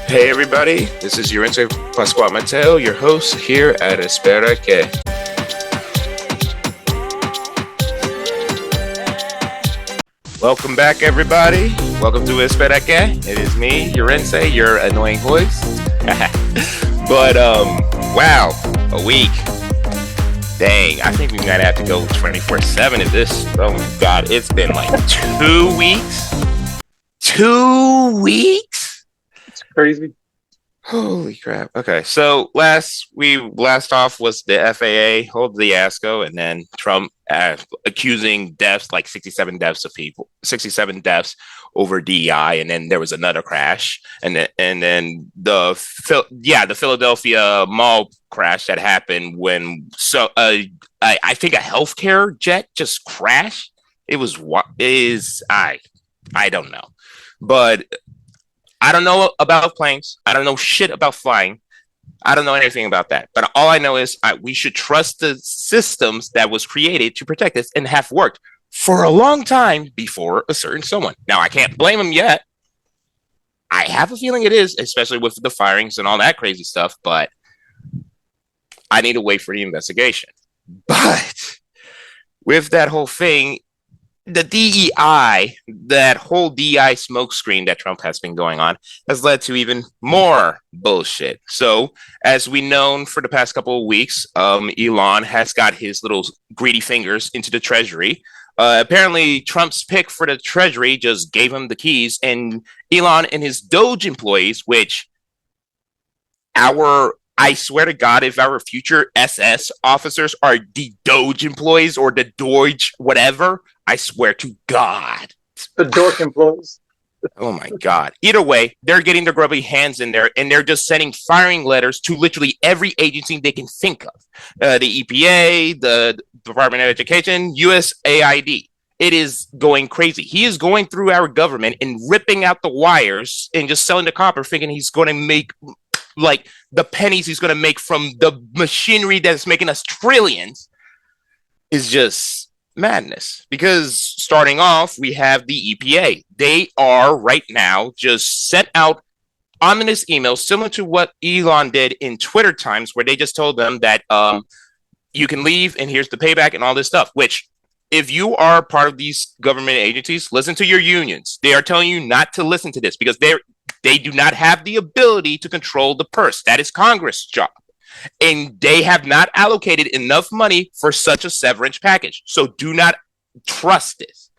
Hey everybody, this is Yarince Pascual Mateo, your host here at Espera Que. Welcome back everybody, welcome to Espera Que. It is me, Yarince, your annoying voice. But wow, a week. Dang, I think we might have to go 24/7 in this. Oh my god, it's been like 2 weeks. 2 weeks? It's crazy. Holy crap. Okay, so last off was the FAA whole fiasco, and then Trump accusing deaths, like 67 deaths over DEI, and then there was another crash, and then the Philadelphia mall crash that happened when I think a healthcare jet just crashed. I don't know, but I don't know about planes. I don't know shit about flying. I don't know anything about that. But all I know is we should trust the systems that was created to protect us and have worked for a long time before a certain someone. Now, I can't blame them yet. I have a feeling it is, especially with the firings and all that crazy stuff. But I need to wait for the investigation. But with that whole thing, the DEI, that whole DEI smokescreen that Trump has been going on, has led to even more bullshit. So, as we known for the past couple of weeks, Elon has got his little greedy fingers into the Treasury. Apparently, Trump's pick for the Treasury just gave him the keys, and Elon and his Doge employees, which I swear to God, if our future SS officers are the Doge employees or the Doge whatever, I swear to God. The dork employees. Oh my God. Either way, they're getting their grubby hands in there, and they're just sending firing letters to literally every agency they can think of. The EPA, the Department of Education, USAID. It is going crazy. He is going through our government and ripping out the wires and just selling the copper, thinking he's going to make like the pennies he's going to make from the machinery that's making us trillions. Is just madness. Because starting off, we have the EPA. They are right now just sent out ominous emails similar to what Elon did in Twitter times, where they just told them that you can leave and here's the payback and all this stuff, which if you are part of these government agencies, listen to your unions. They are telling you not to listen to this because they do not have the ability to control the purse. That is Congress' job. And they have not allocated enough money for such a severance package. So do not trust this.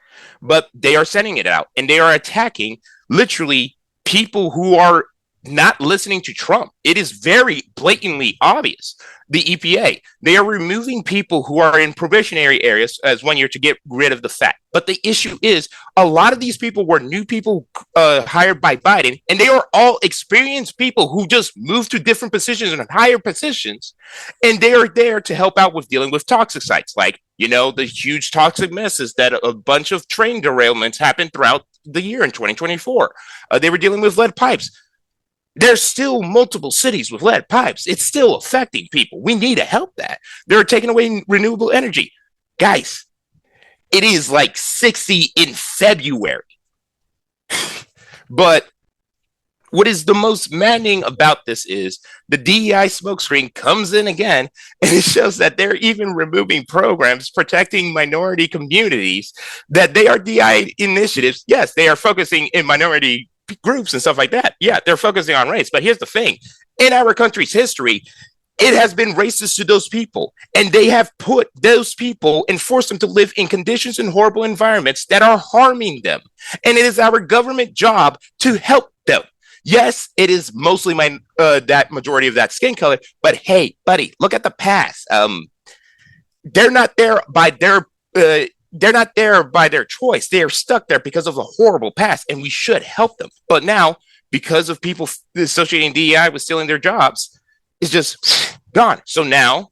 But they are sending it out, and they are attacking literally people who are not listening to Trump. It is very blatantly obvious. The EPA, they are removing people who are in probationary areas as 1 year to get rid of the fat. But the issue is a lot of these people were new people hired by Biden, and they are all experienced people who just moved to different positions and higher positions. And they are there to help out with dealing with toxic sites, like, the huge toxic messes that a bunch of train derailments happened throughout the year in 2024. They were dealing with lead pipes. There's still multiple cities with lead pipes. It's still affecting people. We need to help that. They're taking away renewable energy. Guys, it is like 60 in February. But what is the most maddening about this is the DEI smokescreen comes in again, and it shows that they're even removing programs protecting minority communities, that they are DEI initiatives. Yes, they are focusing in minority groups and stuff like that. Yeah, they're focusing on race. But here's the thing. In our country's history, it has been racist to those people. And they have put those people and forced them to live in conditions and horrible environments that are harming them. And it is our government job to help them. Yes, it is mostly that majority of that skin color. But hey, buddy, look at the past. They're not there by their choice. They are stuck there because of a horrible past, and we should help them. But now, because of people associating DEI with stealing their jobs, it's just gone. So now,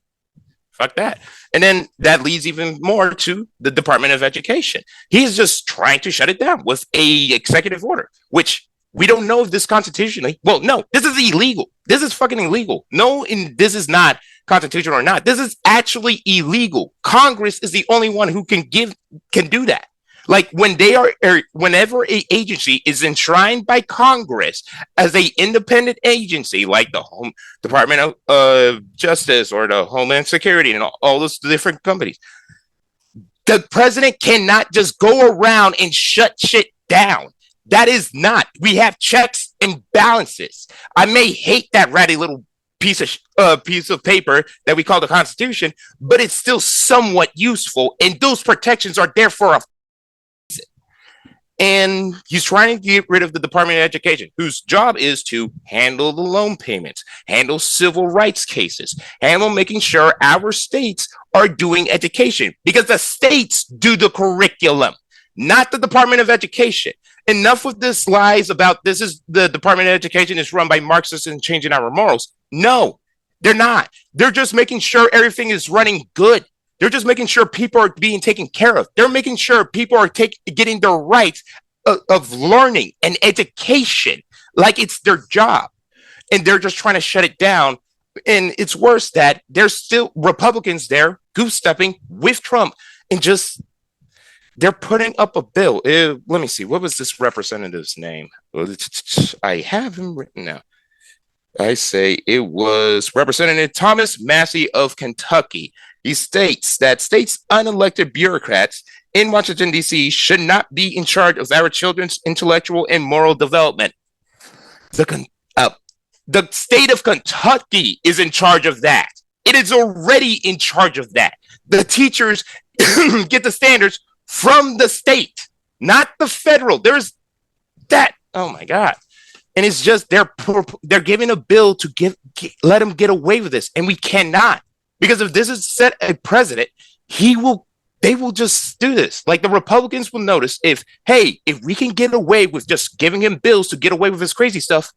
fuck that. And then that leads even more to the Department of Education. He's just trying to shut it down with a executive order, which we don't know if this constitutionally. Well, no, this is illegal. This is fucking illegal. No, this is not constitutional or not. This is actually illegal. Congress is the only one who can do that. Like when they are, whenever a agency is enshrined by Congress as a independent agency, like the Home Department of Justice or the Homeland Security and all those different companies, the president cannot just go around and shut shit down. That is not. We have checks and balances. I may hate that ratty little piece of paper that we call the Constitution, but it's still somewhat useful, and those protections are there for a. And he's trying to get rid of the Department of Education, whose job is to handle the loan payments, handle civil rights cases, handle making sure our states are doing education, because the states do the curriculum, not the Department of Education. Enough with this lies about this is the Department of Education is run by Marxists and changing our morals. No, they're not. They're just making sure everything is running good. They're just making sure people are being taken care of. They're making sure people are getting their rights of learning and education like it's their job. And they're just trying to shut it down. And it's worse that there's still Republicans there goose-stepping with Trump and just they're putting up a bill. Let me see. What was this representative's name? I have him written now. I say it was Representative Thomas Massey of Kentucky. He states that states' unelected bureaucrats in Washington, D.C. should not be in charge of our children's intellectual and moral development. The state of Kentucky is in charge of that. It is already in charge of that. The teachers get the standards from the state, not the federal. There's that. Oh, my God. And it's just they're giving a bill to let them get away with this. And we cannot. Because if this is set a president, they will just do this. Like the Republicans will notice if we can get away with just giving him bills to get away with his crazy stuff,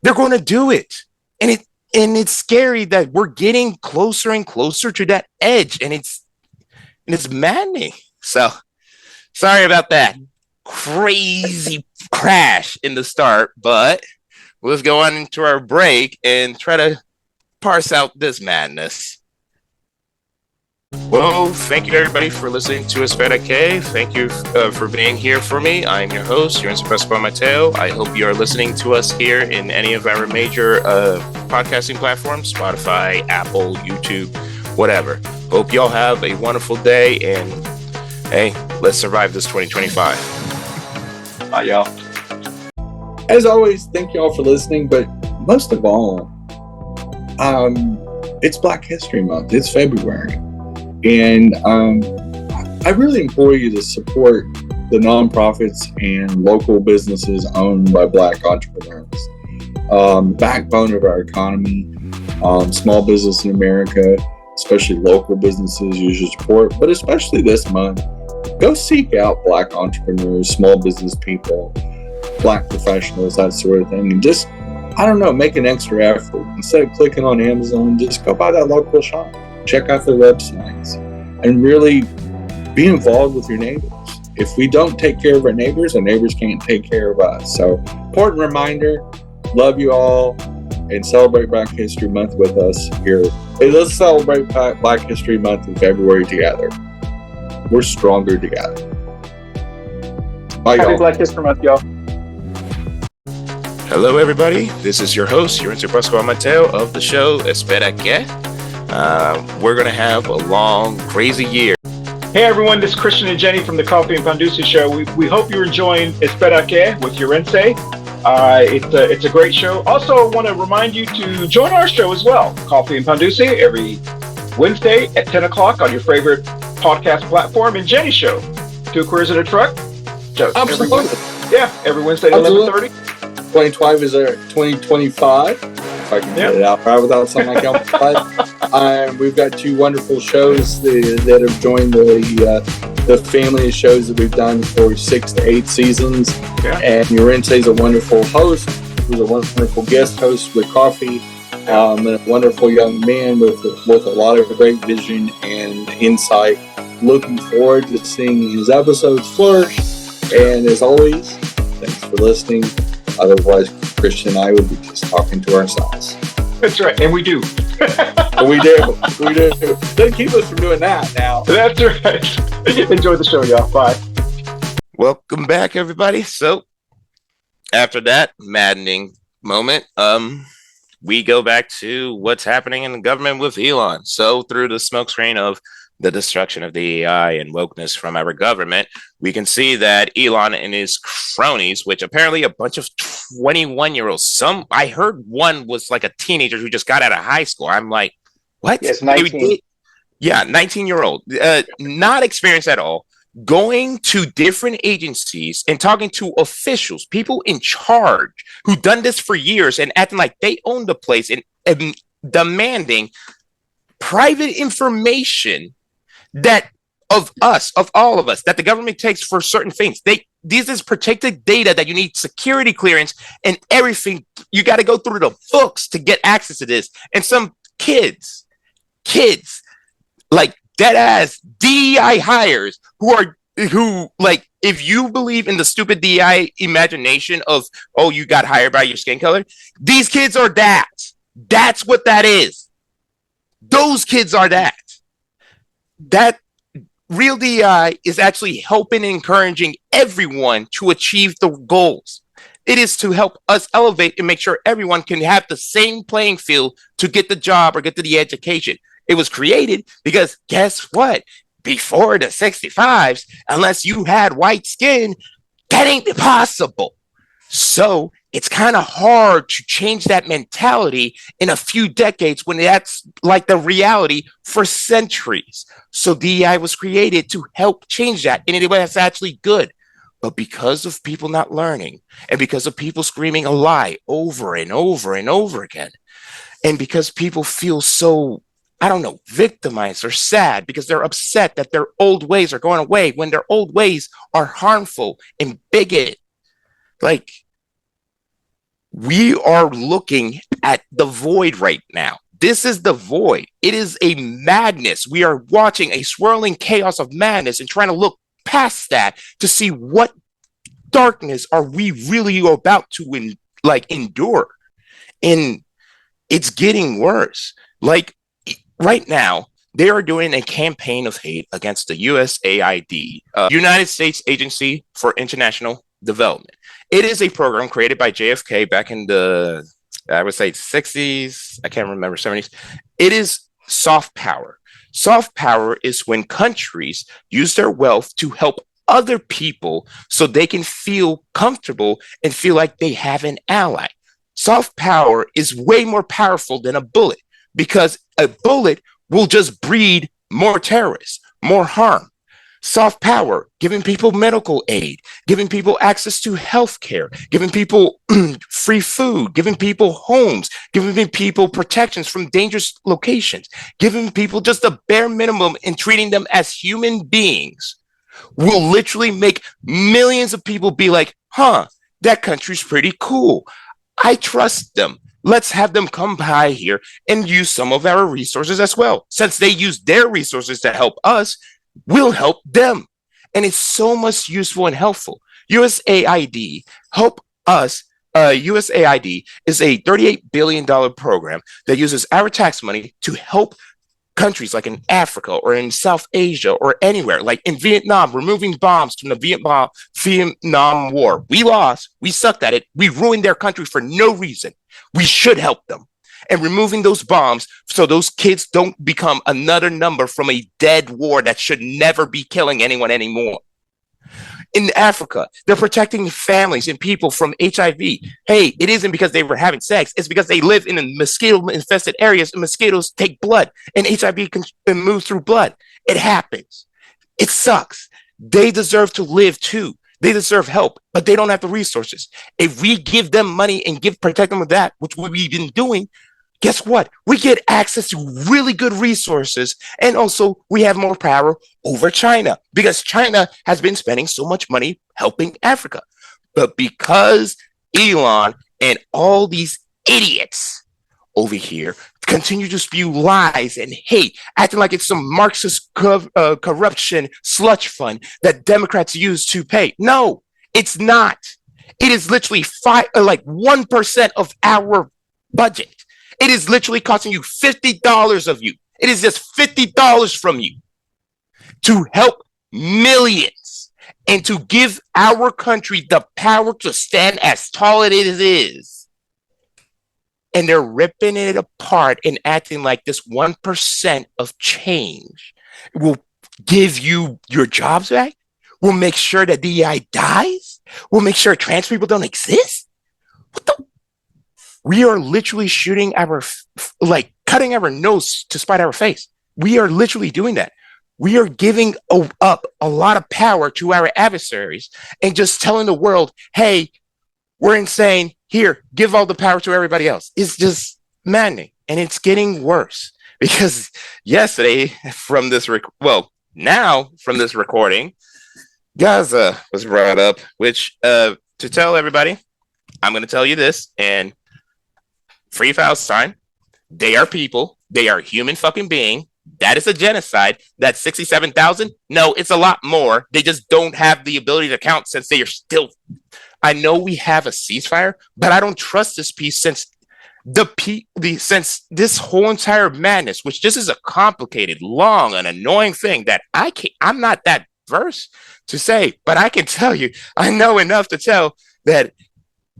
they're going to do it. And it's scary that we're getting closer and closer to that edge. And it's maddening. So sorry about that crazy crash in the start, but let's go on into our break and try to parse out this madness. Well, thank you everybody for listening to Espera Que. Thank you for being here for me. I'm your host, Yarince Pascual Mateo. I hope you are listening to us here in any of our major podcasting platforms, Spotify, Apple, YouTube, whatever. Hope y'all have a wonderful day, and hey, let's survive this 2025. Bye, y'all. As always, thank y'all for listening, but most of all, it's Black History Month. It's February. And I really implore you to support the nonprofits and local businesses owned by Black entrepreneurs. Backbone of our economy, small business in America, especially local businesses, use your support. But especially this month, go seek out Black entrepreneurs, small business people, Black professionals, that sort of thing. And just, I don't know, make an extra effort. Instead of clicking on Amazon, just go by that local shop. Check out their websites and really be involved with your neighbors. If we don't take care of our neighbors can't take care of us. So, important reminder, love you all, and celebrate Black History Month with us here. Hey, let's celebrate Black History Month in February together. We're stronger together. Bye, Happy y'all. Black History Month, y'all. Hello, everybody. This is your host, Yarince Pascual Mateo of the show Espera Que. We're going to have a long, crazy year. Hey everyone, this is Christian and Jenny from the Coffee and Pandusi show. We hope you're enjoying Espera Que with Yarince. It's a great show. Also, I want to remind you to join our show as well, Coffee and Pandusi, every Wednesday at 10 o'clock on your favorite podcast platform, and Jenny's show, Two Queers in a Truck. Absolutely. Every Wednesday at 11:30. 2025 is our 2025. If I can get it out right without sounding like I'm we've got two wonderful shows that have joined the family of shows that we've done for 6 to 8 seasons. Yeah. And Yarince is a wonderful host, who's a wonderful guest host with coffee, and a wonderful young man with a lot of great vision and insight. Looking forward to seeing his episodes flourish. And as always, thanks for listening. Otherwise, Christian and I would be just talking to ourselves. That's right, and we do. we do. Doesn't keep us from doing that now. That's right. Enjoy the show, y'all. Bye. Welcome back, everybody. So after that maddening moment, we go back to what's happening in the government with Elon. So through the smokescreen of the destruction of the AI and wokeness from our government, we can see that Elon and his cronies, which apparently a bunch of 21-year-olds, some I heard one was like a teenager who just got out of high school. I'm like, what? Yes, 19. Yeah, 19-year-old, not experienced at all, going to different agencies and talking to officials, people in charge who done this for years and acting like they own the place and demanding private information that of all of us, that the government takes for certain things. This is protected data that you need security clearance and everything. You got to go through the books to get access to this. And some kids, like dead ass DEI hires who like, if you believe in the stupid DEI imagination of, oh, you got hired by your skin color, these kids are that. That's what that is. Those kids are that. That real DEI is actually helping and encouraging everyone to achieve the goals. It is to help us elevate and make sure everyone can have the same playing field to get the job or get to the education. It was created because guess what? Before the 65s, unless you had white skin, that ain't possible. So it's kind of hard to change that mentality in a few decades when that's like the reality for centuries. So DEI was created to help change that. And that's actually good. But because of people not learning and because of people screaming a lie over and over and over again, and because people feel so, I don't know, victimized or sad because they're upset that their old ways are going away when their old ways are harmful and bigoted. Like, we are looking at the void right now. This is the void. It is a madness. We are watching a swirling chaos of madness and trying to look past that to see what darkness are we really about to endure. And it's getting worse. Like right now, they are doing a campaign of hate against the USAID, United States Agency for International Development. It is a program created by JFK back in the, I would say, 60s. I can't remember, 70s. It is soft power. Soft power is when countries use their wealth to help other people so they can feel comfortable and feel like they have an ally. Soft power is way more powerful than a bullet because a bullet will just breed more terrorists, more harm. Soft power, giving people medical aid, giving people access to health care, giving people free food, giving people homes, giving people protections from dangerous locations, giving people just the bare minimum and treating them as human beings will literally make millions of people be like, huh, that country's pretty cool. I trust them. Let's have them come by here and use some of our resources as well. Since they use their resources to help us, we'll help them. And it's so much useful and helpful. USAID help us. USAID is a $38 billion program that uses our tax money to help countries like in Africa or in South Asia or anywhere, like in Vietnam, removing bombs from the Vietnam War. We lost. We sucked at it. We ruined their country for no reason. We should help them. And removing those bombs so those kids don't become another number from a dead war that should never be killing anyone anymore. In Africa, they're protecting families and people from HIV. Hey, it isn't because they were having sex. It's because they live in mosquito-infested areas and mosquitoes take blood and HIV can move through blood. It happens. It sucks. They deserve to live too. They deserve help, but they don't have the resources. If we give them money and protect them with that, which we've been doing, guess what? We get access to really good resources. And also we have more power over China because China has been spending so much money helping Africa. But because Elon and all these idiots over here continue to spew lies and hate, acting like it's some Marxist corruption sludge fund that Democrats use to pay. No, it's not. It is literally 1% of our budget. It is literally costing you $50 of you. It is just $50 from you to help millions. and to give our country the power to stand as tall as it is. And they're ripping it apart and acting like this 1% of change will give you your jobs back, will make sure that DEI dies, will make sure trans people don't exist. What the? We are literally shooting cutting our nose to spite our face. We are literally doing that. We are giving up a lot of power to our adversaries and just telling the world, hey, we're insane. Here, give all the power to everybody else. It's just maddening. And it's getting worse because yesterday from this, now from this recording, Gaza was brought up, which to tell everybody, I'm going to tell you this, and Free Palestine, they are people. They are human fucking being. That is a genocide. That's 67,000. No, it's a lot more. They just don't have the ability to count since they are still. I know we have a ceasefire, but I don't trust this piece since since this whole entire madness, which this is a complicated, long, and annoying thing that I'm not that versed to say, but I can tell you, I know enough to tell that,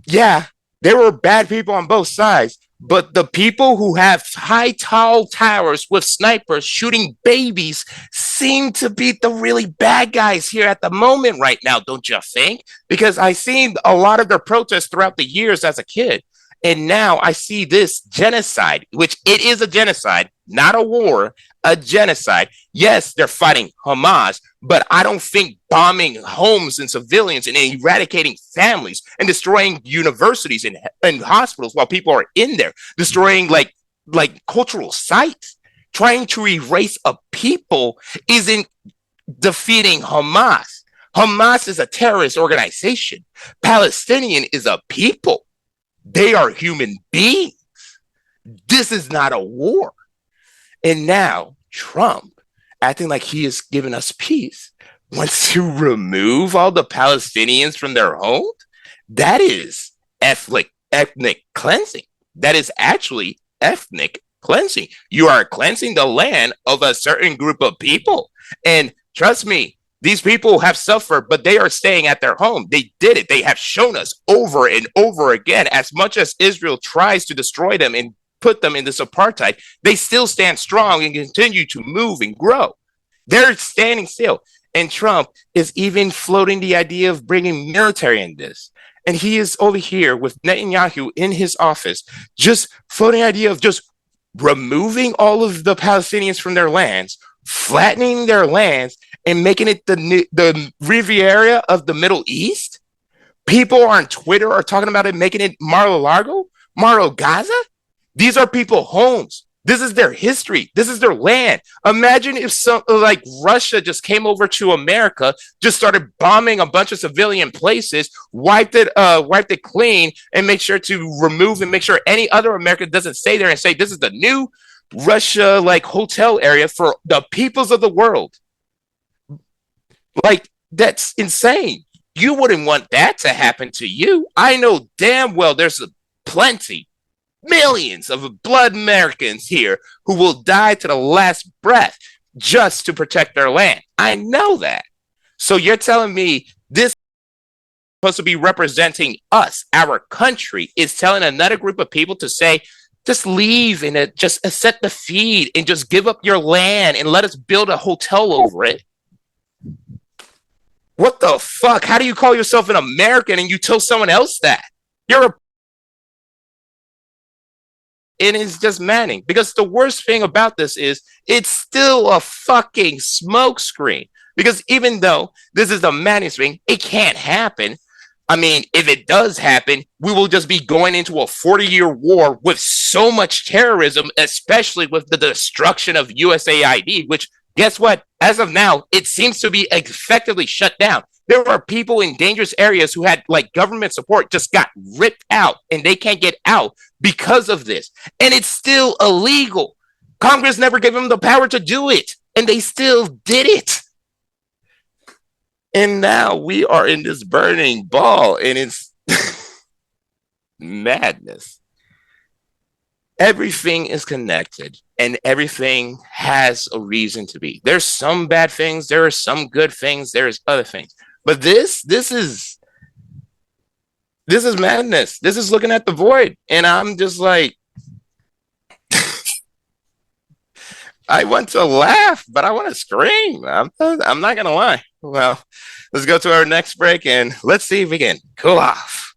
yeah, there were bad people on both sides, but the people who have high tall towers with snipers shooting babies seem to be the really bad guys here at the moment right now, don't you think? Because I've seen a lot of their protests throughout the years as a kid. And now I see this genocide, which it is a genocide, not a war, a genocide. Yes, they're fighting Hamas, but I don't think bombing homes and civilians and eradicating families and destroying universities and hospitals while people are in there, destroying like cultural sites, trying to erase a people isn't defeating Hamas. Hamas is a terrorist organization. Palestinian is a people. They are human beings. This is not a war. And now Trump, acting like he is giving us peace, wants to remove all the Palestinians from their homes. That is ethnic cleansing. That is actually ethnic cleansing. You are cleansing the land of a certain group of people. And trust me, these people have suffered, but they are staying at their home. They did it. They have shown us over and over again, as much as Israel tries to destroy them and put them in this apartheid, they still stand strong and continue to move and grow. They're standing still. And Trump is even floating the idea of bringing military in this. And he is over here with Netanyahu in his office, just floating the idea of just removing all of the Palestinians from their lands, flattening their lands, and making it the Riviera of the Middle East. People on Twitter are talking about it, making it Mar-a-Lago, Gaza. These are people's homes. This is their history. This is their land. Imagine if Russia just came over to America, just started bombing a bunch of civilian places, wiped it clean, and make sure to remove and make sure any other American doesn't stay there and say this is the new Russia hotel area for the peoples of the world. That's insane. You wouldn't want that to happen to you. I know damn well there's plenty, millions of blood Americans here who will die to the last breath just to protect their land. I know that. So you're telling me this is supposed to be representing us, our country, is telling another group of people to say, just leave and just accept the feed and just give up your land and let us build a hotel over it. What the fuck? How do you call yourself an American and you tell someone else that? And it's just maddening because the worst thing about this is it's still a fucking smokescreen. Because even though this is the madness thing, it can't happen. I mean, if it does happen, we will just be going into a 40-year war with so much terrorism, especially with the destruction of USAID, which, guess what? As of now, it seems to be effectively shut down. There are people in dangerous areas who had government support just got ripped out and they can't get out because of this. And it's still illegal. Congress never gave them the power to do it, and they still did it. And now we are in this burning ball, and it's madness. Everything is connected, and everything has a reason to be. There's some bad things, there are some good things, there's other things. But this is madness. This is looking at the void, and I'm just like, I want to laugh, but I want to scream. I'm not gonna lie. Well, let's go to our next break, and let's see if we can cool off.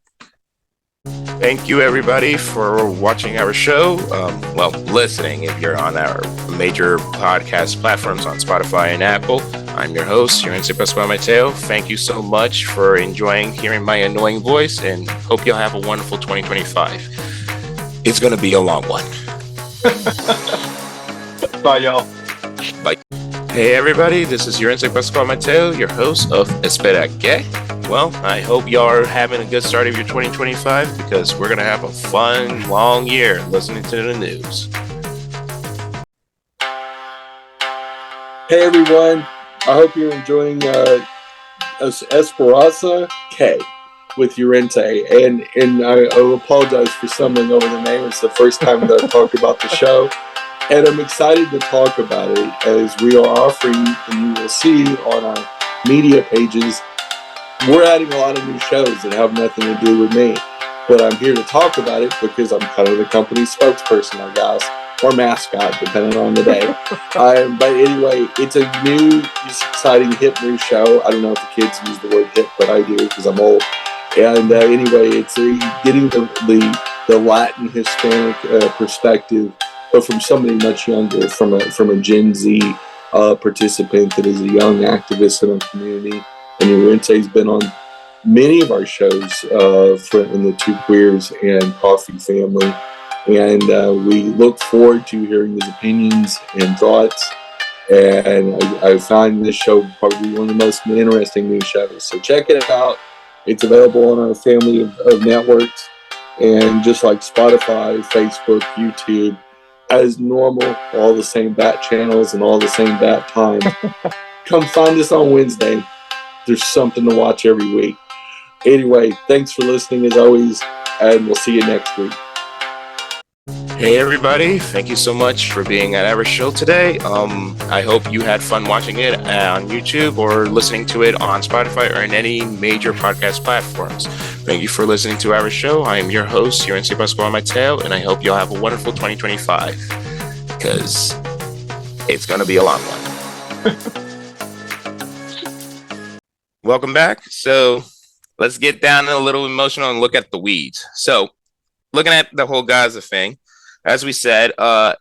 Thank you, everybody, for watching our show. Well, listening if you're on our major podcast platforms on Spotify and Apple. I'm your host, Yarince Pascual Mateo. Thank you so much for enjoying hearing my annoying voice, and hope you'll have a wonderful 2025. It's going to be a long one. Bye, y'all. Bye. Hey, everybody, this is Yarince Pascual Mateo, your host of Espera Que. Well, I hope y'all are having a good start of your 2025 because we're going to have a fun, long year listening to the news. Hey everyone, I hope you're enjoying Espera Que with Yarince, and I apologize for stumbling over the name. It's the first time that I've talked about the show, and I'm excited to talk about it as we are offering, and you will see on our media pages, we're adding a lot of new shows that have nothing to do with me, but I'm here to talk about it because I'm kind of the company's spokesperson, I guess, or mascot, depending on the day. But anyway, it's a new, exciting, hip new show. I don't know if the kids use the word hip, but I do because I'm old. And anyway, it's getting the Latin Hispanic perspective, but from somebody much younger, from a Gen Z participant that is a young activist in our community. And Yarince's been on many of our shows in the Two Queers and Coffee family. And we look forward to hearing his opinions and thoughts. And I find this show probably one of the most interesting new shows. So check it out. It's available on our family of networks. And just like Spotify, Facebook, YouTube, as normal, all the same bat channels and all the same bat times. Come find us on Wednesday. There's something to watch every week. Anyway, thanks for listening as always, and we'll see you next week. Hey everybody, thank you so much for being at our show today. I hope you had fun watching it on YouTube or listening to it on Spotify or in any major podcast platforms. Thank you for listening to our show. I am your host, Yarince Pascual Mateo, and I hope you'll have a wonderful 2025 because it's going to be a long one. Welcome back. So let's get down a little emotional and look at the weeds. So looking at the whole Gaza thing, as we said,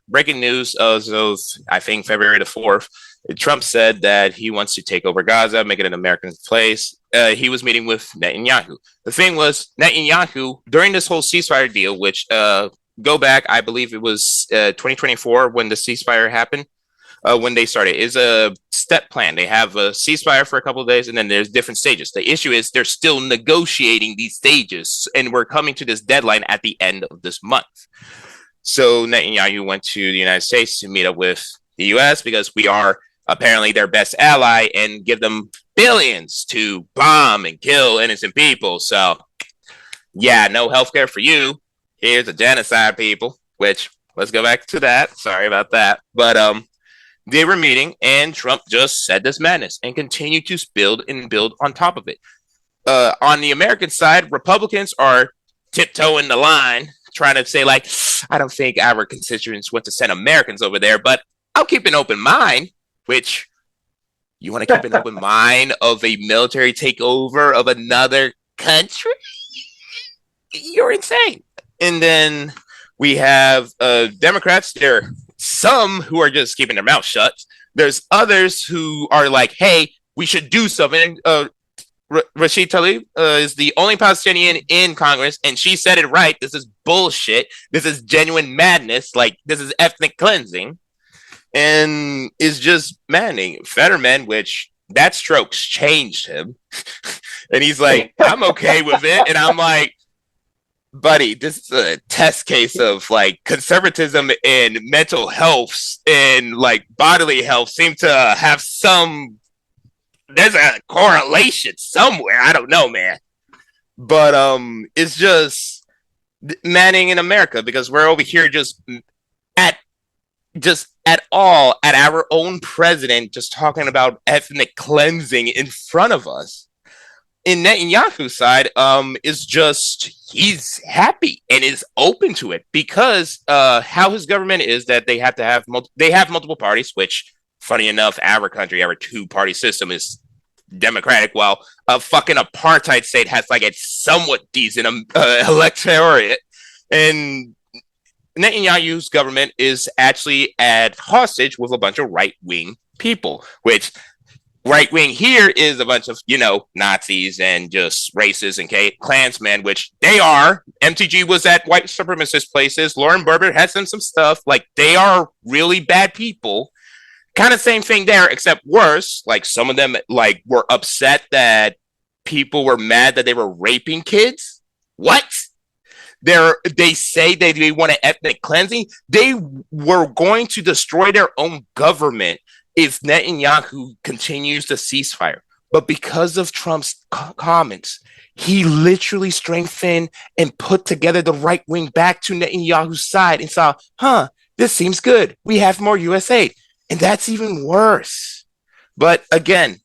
breaking news as of, I think, February the 4th, Trump said that he wants to take over Gaza, make it an American place. He was meeting with Netanyahu. The thing was, Netanyahu, during this whole ceasefire deal, which go back, I believe it was 2024 when the ceasefire happened, when they started, is a step plan. They have a ceasefire for a couple of days, and then there's different stages. The issue is they're still negotiating these stages, and we're coming to this deadline at the end of this month. So Netanyahu went to the United States to meet up with the U.S. because we are apparently their best ally and give them billions to bomb and kill innocent people. So, yeah, no healthcare for you. Here's a genocide, people, which let's go back to that. Sorry about that. But they were meeting, and Trump just said this madness and continued to build on top of it. On the American side, Republicans are tiptoeing the line, trying to say, like, I don't think our constituents want to send Americans over there, but I'll keep an open mind, which you want to keep an open mind of a military takeover of another country? You're insane. And then we have Democrats. There are some who are just keeping their mouth shut. There's others who are like, hey, we should do something. Rashid Tlaib is the only Palestinian in Congress, and she said it right. This is bullshit. This is genuine madness. Like, this is ethnic cleansing. And is just maddening. Fetterman, which that strokes changed him. And he's like, I'm okay with it. And I'm like, buddy, this is a test case of like conservatism and mental health and like bodily health seem to have there's a correlation somewhere. I don't know, man. But it's just maddening in America because we're over here just at our own president just talking about ethnic cleansing in front of us. in Netanyahu's side, is just he's happy and is open to it because how his government is that they have to have multiple parties, which funny enough, our country, our two-party system is democratic, while a fucking apartheid state has like a somewhat decent electorate. And Netanyahu's government is actually at hostage with a bunch of right-wing people, which right wing here is a bunch of, Nazis and just racists and Klansmen, which they are. MTG was at white supremacist places. Lauren Berber has some stuff. Like, they are really bad people. Kind of same thing there, except worse. Like, some of them, like, were upset that people were mad that they were raping kids. What? They say they want an ethnic cleansing. They were going to destroy their own government if Netanyahu continues the ceasefire. But because of Trump's comments, he literally strengthened and put together the right wing back to Netanyahu's side and saw, this seems good. We have more US aid. And that's even worse. But again,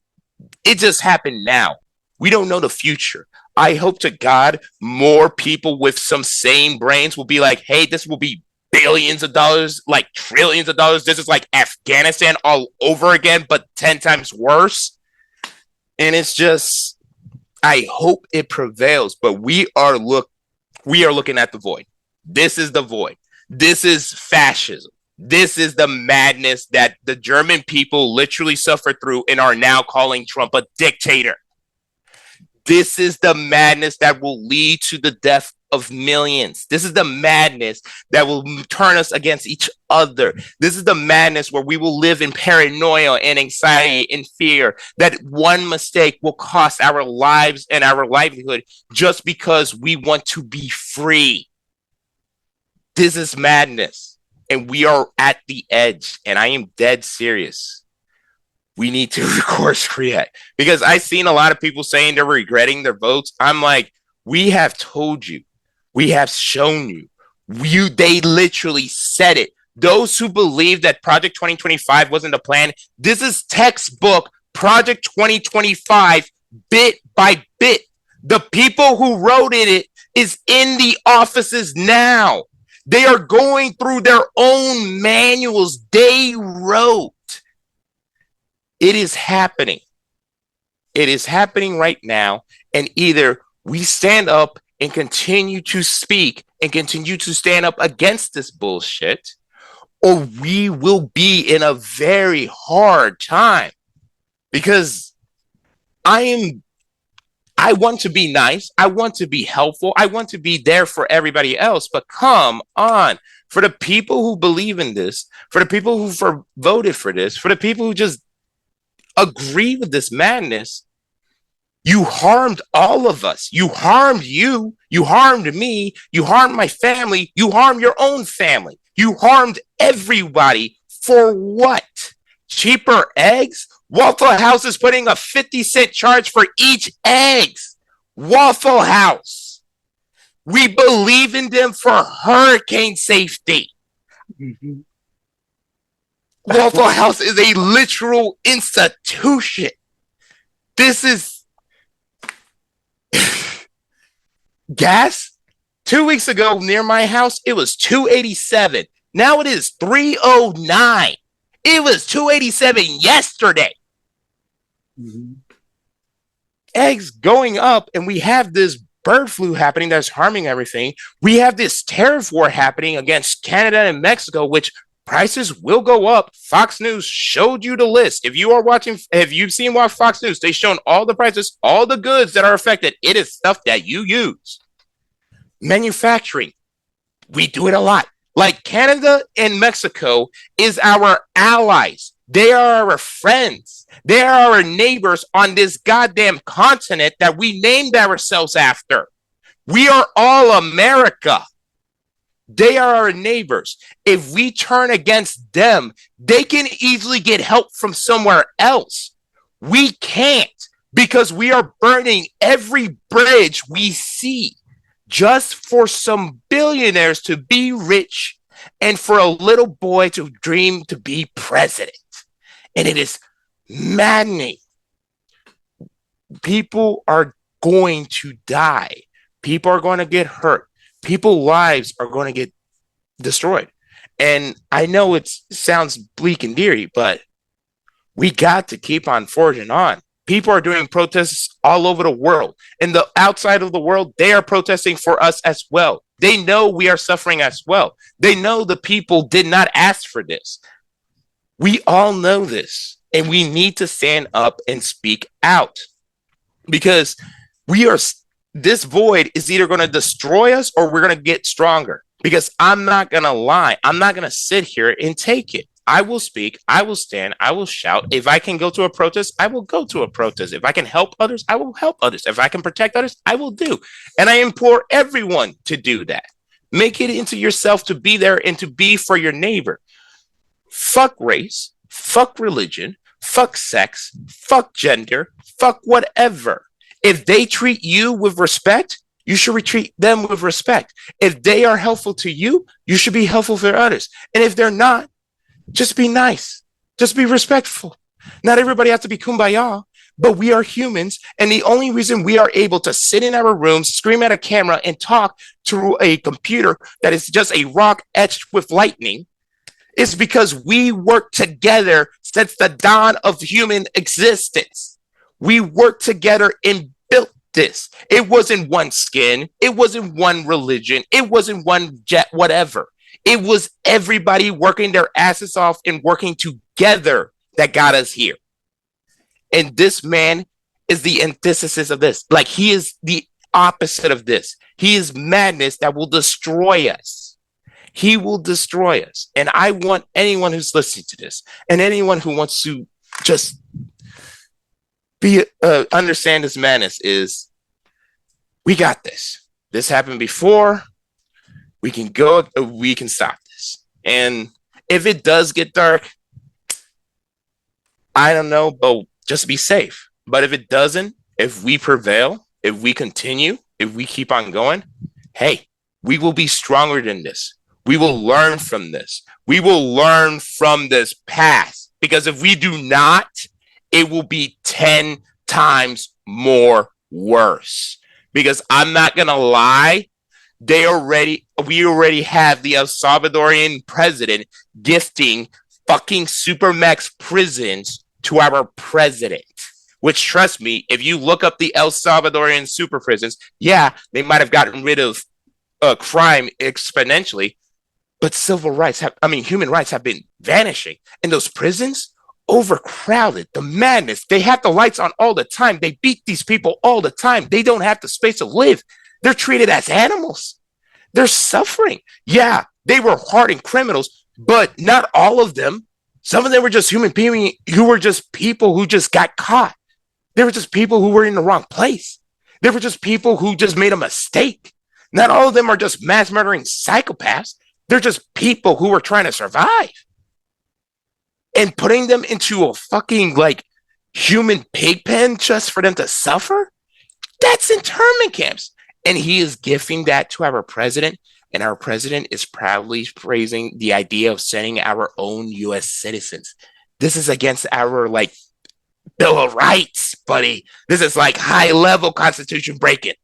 it just happened now. We don't know the future. I hope to God more people with some sane brains will be like, hey, this will be billions of dollars, like trillions of dollars. This is like Afghanistan all over again, but 10 times worse. And it's just, I hope it prevails, but we are looking at the void. This is the void. This is fascism. This is the madness that the German people literally suffered through and are now calling Trump a dictator. This is the madness that will lead to the death of millions. This is the madness that will turn us against each other. This is the madness where we will live in paranoia and anxiety and fear that one mistake will cost our lives and our livelihood just because we want to be free. This is madness, and we are at the edge, and I am dead serious. We need to course correct, because I've seen a lot of people saying they're regretting their votes. I'm like, we have told you. We have shown you. They literally said it. Those who believe that Project 2025 wasn't a plan, this is textbook Project 2025, bit by bit. The people who wrote it is in the offices now. They are going through their own manuals they wrote. It is happening. It is happening right now. And either we stand up and continue to speak and continue to stand up against this bullshit, or we will be in a very hard time. Because I want to be nice. I want to be helpful. I want to be there for everybody else. But come on. For the people who believe in this, for the people who voted for this, for the people who just agree with this madness, you harmed all of us. You harmed you. You harmed me. You harmed my family. You harmed your own family. You harmed everybody. For what? Cheaper eggs? Waffle House is putting a 50-cent charge for each eggs. Waffle House. We believe in them for hurricane safety. Mhm. Waffle House is a literal institution. This is gas. 2 weeks ago near my house, it was $2.87. Now it is $3.09. It was $2.87 yesterday. Mhm. Eggs going up, and we have this bird flu happening that's harming everything. We have this tariff war happening against Canada and Mexico, which prices will go up. Fox News showed you the list. If you've seen Fox News, they've shown all the prices, all the goods that are affected. It is stuff that you use. Manufacturing, we do it a lot. Like Canada and Mexico is our allies. They are our friends. They are our neighbors on this goddamn continent that we named ourselves after. We are all America. They are our neighbors. If we turn against them, they can easily get help from somewhere else. We can't, because we are burning every bridge we see just for some billionaires to be rich and for a little boy to dream to be president. And it is maddening. People are going to die. People are going to get hurt. People's lives are going to get destroyed. And I know it sounds bleak and dreary, but we got to keep on forging on. People are doing protests all over the world. And the outside of the world, they are protesting for us as well. They know we are suffering as well. They know the people did not ask for this. We all know this. And we need to stand up and speak out. Because this void is either going to destroy us or we're going to get stronger. Because I'm not going to lie. I'm not going to sit here and take it. I will speak, I will stand, I will shout. If I can go to a protest, I will go to a protest. If I can help others, I will help others. If I can protect others, I will do. And I implore everyone to do that. Make it into yourself to be there and to be for your neighbor. Fuck race, fuck religion, fuck sex, fuck gender, fuck whatever. If they treat you with respect, you should treat them with respect. If they are helpful to you, you should be helpful for others. And if they're not, just be nice. Just be respectful. Not everybody has to be kumbaya, but we are humans. And the only reason we are able to sit in our rooms, scream at a camera, and talk through a computer that is just a rock etched with lightning is because we work together since the dawn of human existence. We worked together and built this. It wasn't one skin. It wasn't one religion. It wasn't one jet, whatever. It was everybody working their asses off and working together that got us here. And this man is the antithesis of this. Like, he is the opposite of this. He is madness that will destroy us. He will destroy us. And I want anyone who's listening to this and anyone who wants to just understand this madness is, we got this. This happened before. We can stop this. And if it does get dark, I don't know, but just be safe. But if it doesn't, if we prevail, if we continue, if we keep on going, hey, we will be stronger than this. We will learn from this. We will learn from this past. Because if we do not, it will be 10 times more worse. Because I'm not going to lie, we already have the El Salvadorian president gifting fucking supermax prisons to our president. Which, trust me, if you look up the El Salvadorian super prisons, yeah, they might have gotten rid of crime exponentially, but human rights have been vanishing. And those prisons, overcrowded, the madness. They have the lights on all the time. They beat these people all the time. They don't have the space to live. They're treated as animals. They're suffering. Yeah, they were hardened criminals, but not all of them. Some of them were just human beings who were just people who just got caught. They were just people who were in the wrong place. They were just people who just made a mistake. Not all of them are just mass murdering psychopaths. They're just people who were trying to survive. And putting them into a fucking human pig pen just for them to suffer? That's internment camps. And he is gifting that to our president. And our president is proudly praising the idea of sending our own U.S. citizens. This is against our Bill of Rights, buddy. This is high-level Constitution breaking.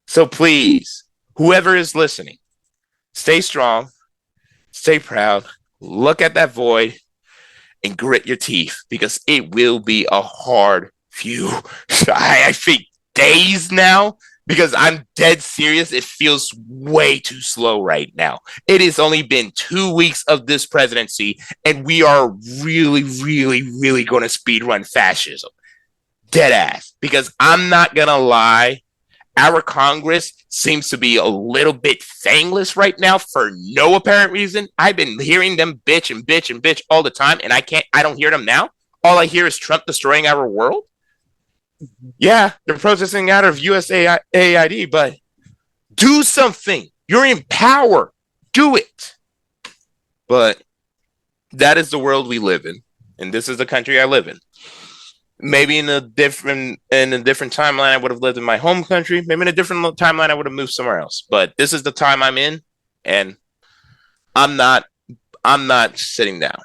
So please, whoever is listening, stay strong, stay proud, look at that void, and grit your teeth, because it will be a hard few, I think, days now, because I'm dead serious. It feels way too slow right now. It has only been 2 weeks of this presidency, and we are really, really, really going to speedrun fascism. Dead ass. Because I'm not going to lie, our Congress seems to be a little bit fangless right now for no apparent reason. I've been hearing them bitch and bitch and bitch all the time, and I don't hear them now. All I hear is Trump destroying our world. Yeah, they're protesting out of USAID, but do something. You're in power. Do it. But that is the world we live in, and this is the country I live in. Maybe in a different timeline, I would have lived in my home country. Maybe in a different timeline, I would have moved somewhere else. But this is the time I'm in, and I'm not sitting down.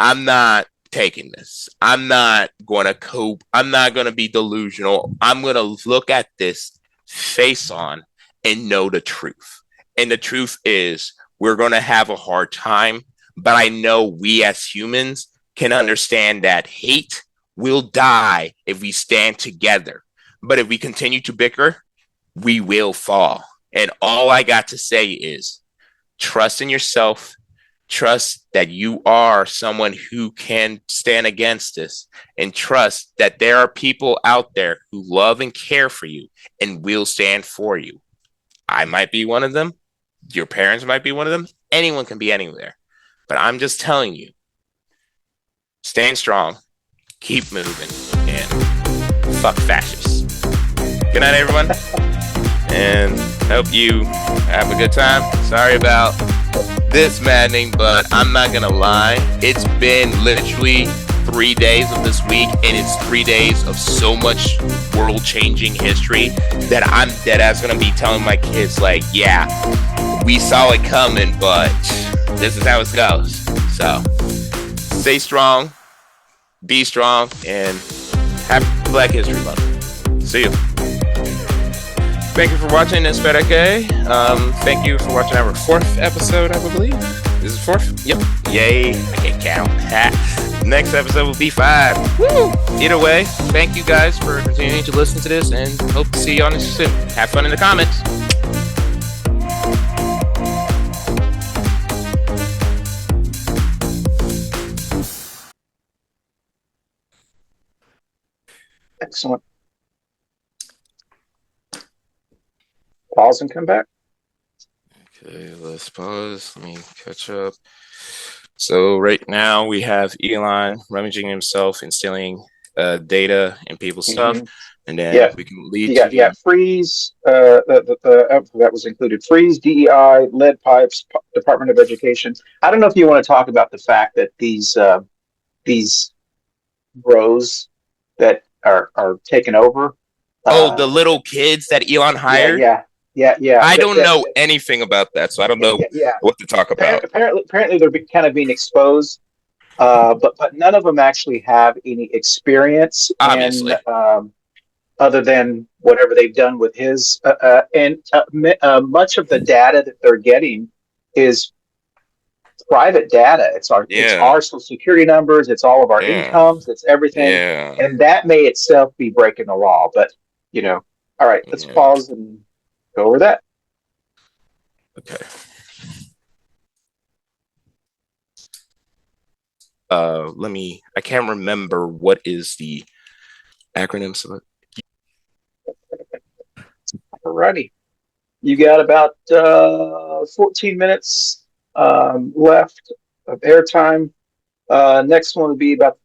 I'm not taking this. I'm not going to cope. I'm not going to be delusional. I'm going to look at this face on and know the truth. And the truth is, we're going to have a hard time, but I know we as humans can understand that hate will die if we stand together. But if we continue to bicker, we will fall. And all I got to say is trust in yourself. Trust that you are someone who can stand against this, and trust that there are people out there who love and care for you and will stand for you. I might be one of them. Your parents might be one of them. Anyone can be anywhere. But I'm just telling you, stand strong, keep moving, and fuck fascists. Good night, everyone. And hope you have a good time. Sorry about this maddening, but I'm not gonna lie. It's been literally 3 days of this week, and it's 3 days of so much world-changing history that I'm deadass gonna be telling my kids, like, yeah, we saw it coming, but this is how it goes. So, stay strong, be strong, and happy Black History Month. See you. Thank you for watching Espera Que. Thank you for watching our 4th episode, I believe. This is 4th? Yep. Yay. I can't count. Next episode will be 5. Woo! Either way, thank you guys for continuing to listen to this, and hope to see you on this soon. Have fun in the comments. Excellent. Pause and come back. Okay, let's pause. Let me catch up. So right now we have Elon rummaging himself and stealing data and people's stuff, and then we can lead to freeze. That was included. Freeze, DEI, lead pipes, Department of Education. I don't know if you want to talk about the fact that these bros that are taking over. The little kids that Elon hired. Yeah. I don't know anything about that, so I don't know what to talk about. Apparently they're kind of being exposed, but none of them actually have any experience, obviously, other than whatever they've done with his. Much of the data that they're getting is private data. It's our social security numbers. It's all of our incomes. It's everything, and that may itself be breaking the law. But all right, let's pause and go over that. Okay. I can't remember what is the acronym. So alrighty. You got about 14 minutes left of airtime. Next one would be about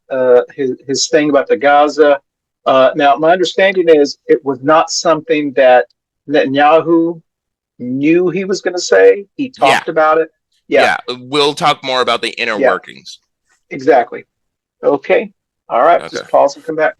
his thing about the Gaza. Now, my understanding is it was not something that Netanyahu knew he was going to say. He talked about it. Yeah, we'll talk more about the inner workings. Exactly. Okay. All right. Just pause and come back.